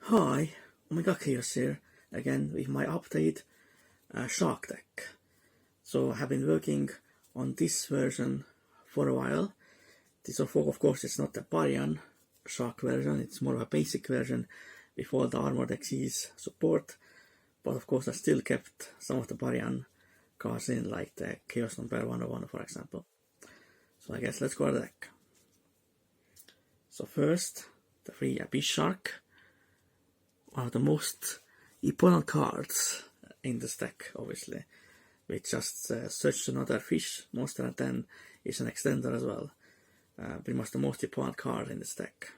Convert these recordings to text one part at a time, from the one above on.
Hi, Omega Chaos here, again with my update Shark deck. So I have been working on this version for a while. This of course is not a Parian Shark version, it's more of a basic version with all the Armored Xyz support, but of course I still kept some of the Parian cards in, like the Chaos number 101 for example. So I guess let's go to the deck. So first, the free Abyss Shark. One of the most important cards in this deck, obviously, which just searches another fish monster and then is an extender as well. Pretty much the most important card in this deck.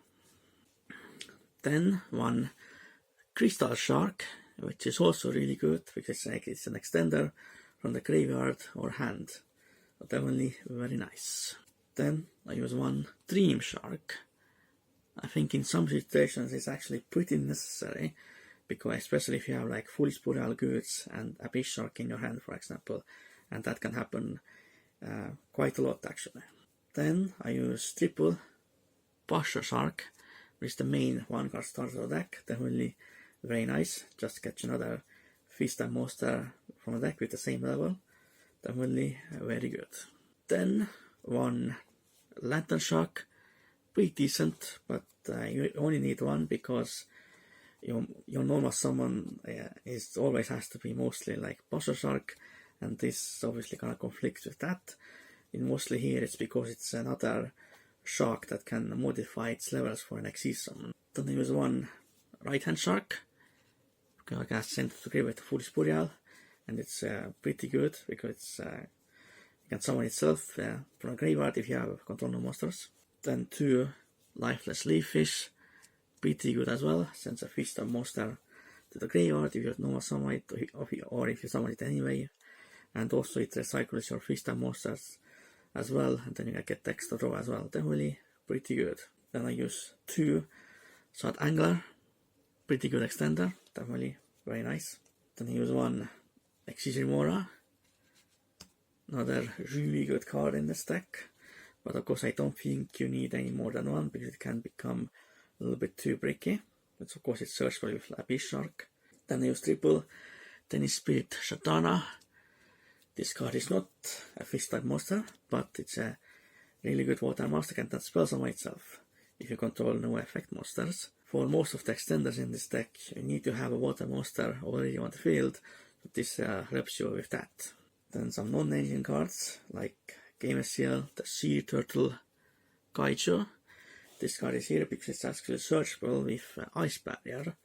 Then one Crystal Shark, which is also really good because it's an extender from the graveyard or hand. So definitely very nice. Then I use one Dream Shark. I think in some situations it's actually pretty necessary, because especially if you have like Foolish Boreal Goods and Abyss Shark in your hand, for example, and that can happen quite a lot actually. Then I use triple Pasha Shark, which is the main one card starter of the deck. Definitely very nice, just catch another fish type monster from the deck with the same level. Definitely very good. Then one Lantern Shark. Pretty decent, but you only need one because your normal summon always has to be mostly like Pasha Shark, and this obviously kind of conflicts with that. In mostly here it's because it's another shark that can modify its levels for an Xyz summon. Then I use one Right Hand Shark, because I can send it to grave with the Foolish Boreal, and it's pretty good because it's, you can summon itself from a graveyard if you have control no monsters. Then two Lifeless Leaf Fish, pretty good as well, sends a fish type monster to the graveyard if you normal summon it, or if you summon it anyway, and also it recycles your fish type monsters as well, and then you get the extra draw as well. Definitely pretty good. Then I use two Shot Angler, pretty good extender, definitely very nice. Then I use one Exigimora, another really good card in this deck. But of course I don't think you need any more than one, because it can become a little bit too bricky. But of course it's searchable with Abyss Shark. Then I use triple Tennis Spirit Shatana. This card is not a fish type monster, but it's a really good water monster that can spell summon itself if you control no effect monsters. For most of the extenders in this deck, you need to have a water monster already on the field, but this helps you with that. Then some non-engine cards like Game Seal, the Sea Turtle Kaiju. This card is here because it's actually searchable with Ice Barrier.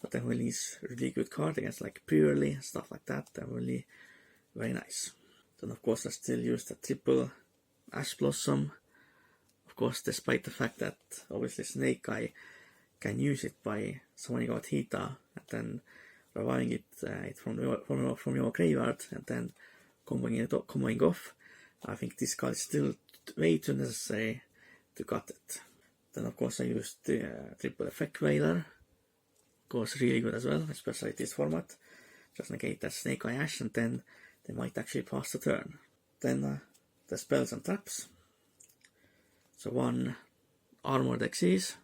But definitely is a really good card against like Purely, stuff like that. Definitely very nice. Then of course I still use the triple Ash Blossom. Of course, despite the fact that obviously Snake Eye can use it by summoning out Hita and then reviving it from your graveyard and then comboing off. I think this card is still way too necessary to cut it. Then of course I used the triple effect Whaler. Of course really good as well, especially this format. Just negate that Snake Eye Ash and then they might actually pass the turn. Then the spells and traps. So one Armored Xyz.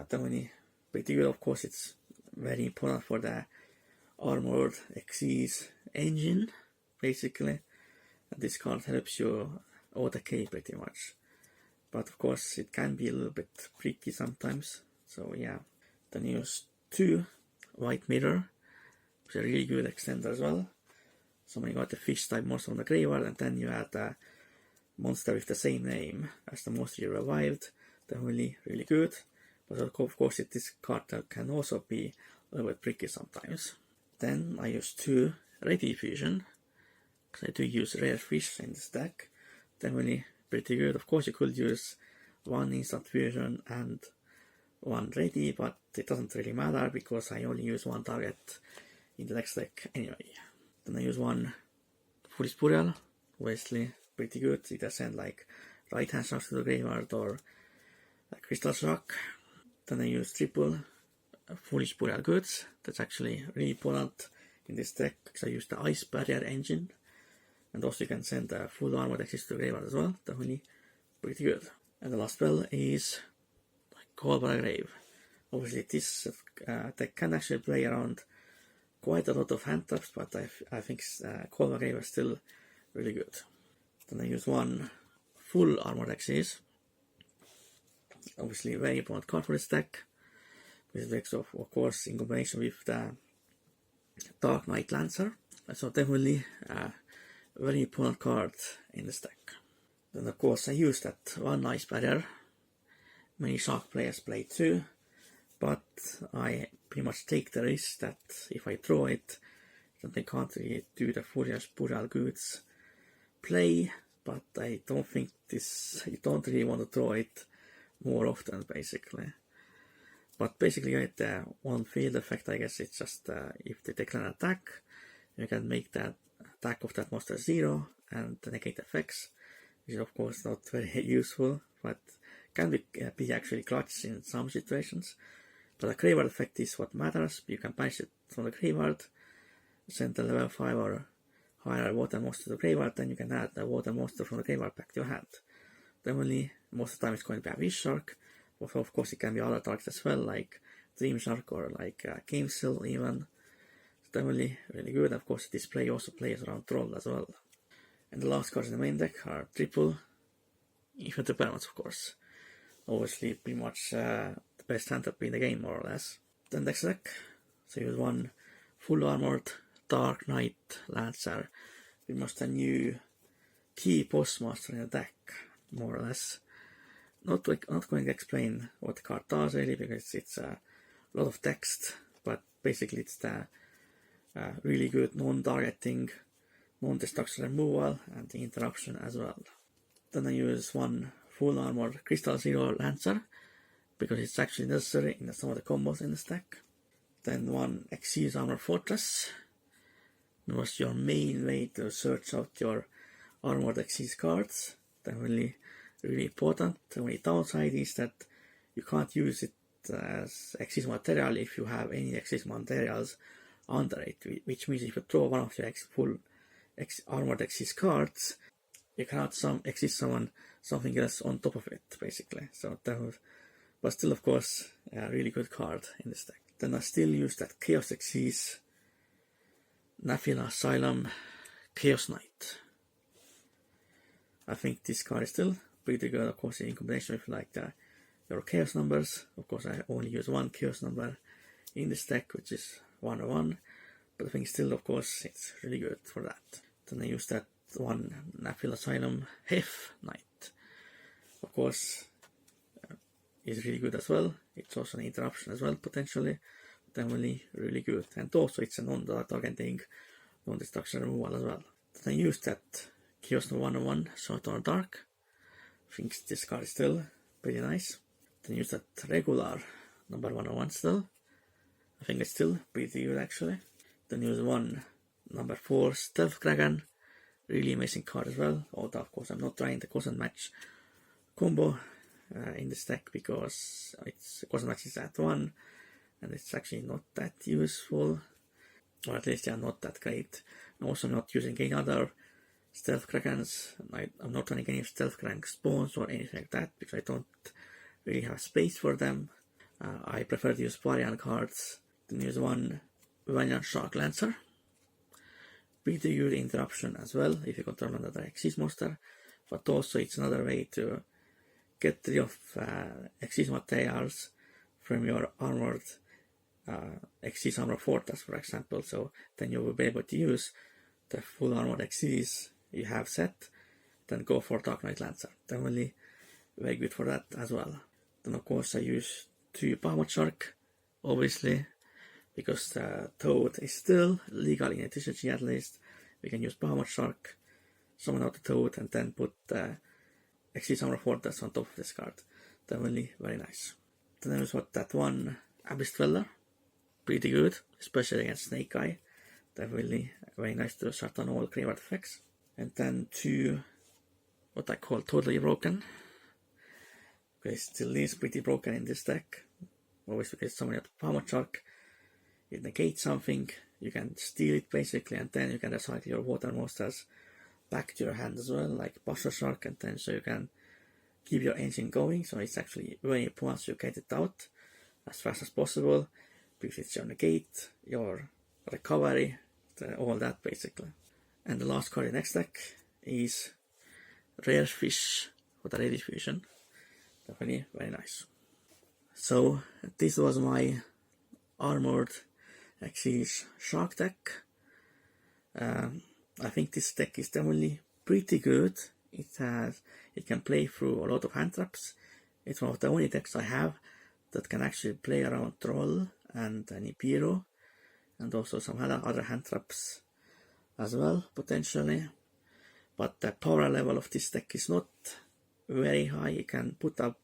Definitely pretty good. Of course it's very important for the Armored Xyz engine, basically. This card helps you OTK pretty much, but of course it can be a little bit tricky sometimes, so yeah. Then use two White Mirror, which is a really good extender as well. So when you got the fish type monster on the graveyard and then you add a monster with the same name as the monster you revived, definitely really good. But of course this card can also be a little bit tricky sometimes. Then I use two Ready Fusion, because I do use rare fish in this deck. Definitely pretty good. Of course you could use one Instant Fusion and one Ready, but it doesn't really matter because I only use one target in the next deck anyway. Then I use one Foolish Boreal, obviously pretty good. Either send like Right Hand Shark to the graveyard or a Crystal Shark. Then I use triple Foolish Boreal Goods. That's actually really important in this deck because I use the Ice Barrier engine. And also you can send a full Armored Xyz to the graveyard as well. Definitely pretty good. And the last spell is Call by a Grave. Obviously this deck can actually play around quite a lot of hand traps, but I think Colma Grave is still really good. Then I use one full Armored Xyz. Obviously very important card for this deck. This deck of course in combination with the Dark Knight Lancer. So definitely a very important card in this deck. Then of course I use that one Ice Barrier. Many Shark players play too, but I pretty much take the risk that if I draw it, then they can't really do the Furious Burial Goods play, but I don't think you don't really want to draw it more often basically. But basically the one field effect, I guess it's just if they declare an attack, you can make that attack of that monster 0 and negate effects, which is of course not very useful, but can be actually clutch in some situations. But the graveyard effect is what matters. You can banish it from the graveyard, send the level 5 or higher water monster to the graveyard, then you can add the water monster from the graveyard back to your hand. Definitely, most of the time it's going to be a Wish Shark, but of course it can be other targets as well, like Dream Shark or like Game Seal even. It's definitely really good. Of course this play also plays around Troll as well. And the last cards in the main deck are triple Infantry Parents, of course. Obviously pretty much the best hand trap in the game more or less. Then next deck, so you use one full armored Dark Knight Lancer, pretty much a new key postmaster in the deck, more or less. Not going to explain what the card does really, because it's a lot of text, but basically it's the really good non-targeting, non-destruction removal and the interruption as well. Then I use one full armored Crystal Zero Lancer, because it's actually necessary in some of the combos in this deck. Then one Xyz Armor Fortress. It was your main way to search out your Armored Xyz cards. Definitely really important. The only downside is that you can't use it as Xyz material if you have any Xyz materials under it, which means if you draw one of your full Armored Xyz cards, you cannot Xyz summon something else on top of it, basically. So that was, but still, of course, a really good card in this deck. Then I still use that Chaos Xyz Naphila Asylum Chaos Knight. I think this card is still pretty good, of course, in combination with like your Chaos numbers. Of course, I only use one Chaos number in this deck, which is 101, but I think still, of course, it's really good for that. Then I use that one Naphila Asylum Hef Knight. Of course, is really good as well. It's also an interruption as well, potentially. Definitely really good. And also it's a non-targeting, non-destruction removal as well. Then I use that Chaos 101 Short or Dark. I think this card is still pretty nice. Then use that regular number 101 still. I think it's still pretty good actually. Then use one number 4 Stealth Dragon. Really amazing card as well. Although of course I'm not trying the Cosm Match combo in this deck, because it's Cosm Match is at 1 and it's actually not that useful, or at least they are not that great. I'm also not using any other Stealth Dragons. I'm not running any Stealth Dragon spawns or anything like that, because I don't really have space for them. I prefer to use Variant cards. Then use one Valiant Shark Lancer. Pretty good interruption as well if you control another Xyz monster, but also it's another way to get rid of Xyz materials from your armored Xyz Armor Fortress, for example. So then you will be able to use the full armored Xyz you have set, then go for Dark Knight Lancer. Definitely very good for that as well. Then of course I use 2 Armored Shark, obviously, because the Toad is still legal in TCG at least. We can use Armored Shark, summon out the Toad, and then put the Xyz Armor Fortress on top of this card. Definitely very nice. Then I use that one Abyss Dweller. Pretty good, especially against Snake Eye. Definitely very nice to shut down all graveyard effects. And then 2 what I call Totally Broken. Okay, still is pretty broken in this deck. Always because someone at Armored Shark, it negates something, you can steal it basically, and then you can recycle your water monsters back to your hand as well, like Buster Shark, and then so you can keep your engine going. So it's actually very important to get it out. as fast as possible, because it's your negate, your recovery, all that basically. And the last card in next deck is Rare Fish for the Ready Fusion. Definitely very nice. So this was my Armored Xyz Shark deck. I think this deck is definitely pretty good. It can play through a lot of hand traps. It's one of the only decks I have that can actually play around Troll and Nibiru, and also some other hand traps as well, potentially. But the power level of this deck is not very high. It can put out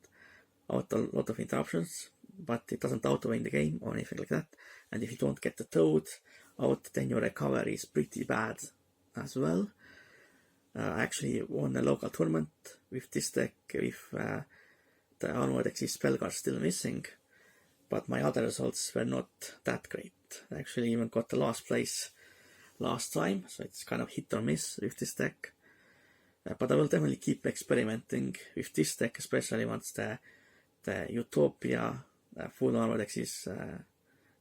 a lot of interruptions, but it doesn't auto-win the game or anything like that. And if you don't get the Toad out, then your recovery is pretty bad as well. I actually won a local tournament with this deck with the Armored Xyz spell card still missing, but my other results were not that great. I actually even got the last place last time, so it's kind of hit or miss with this deck. But I will definitely keep experimenting with this deck, especially once the Utopia full Armored Xyz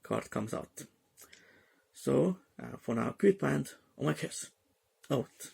card comes out. So for now, goodbye and oh my curse, out.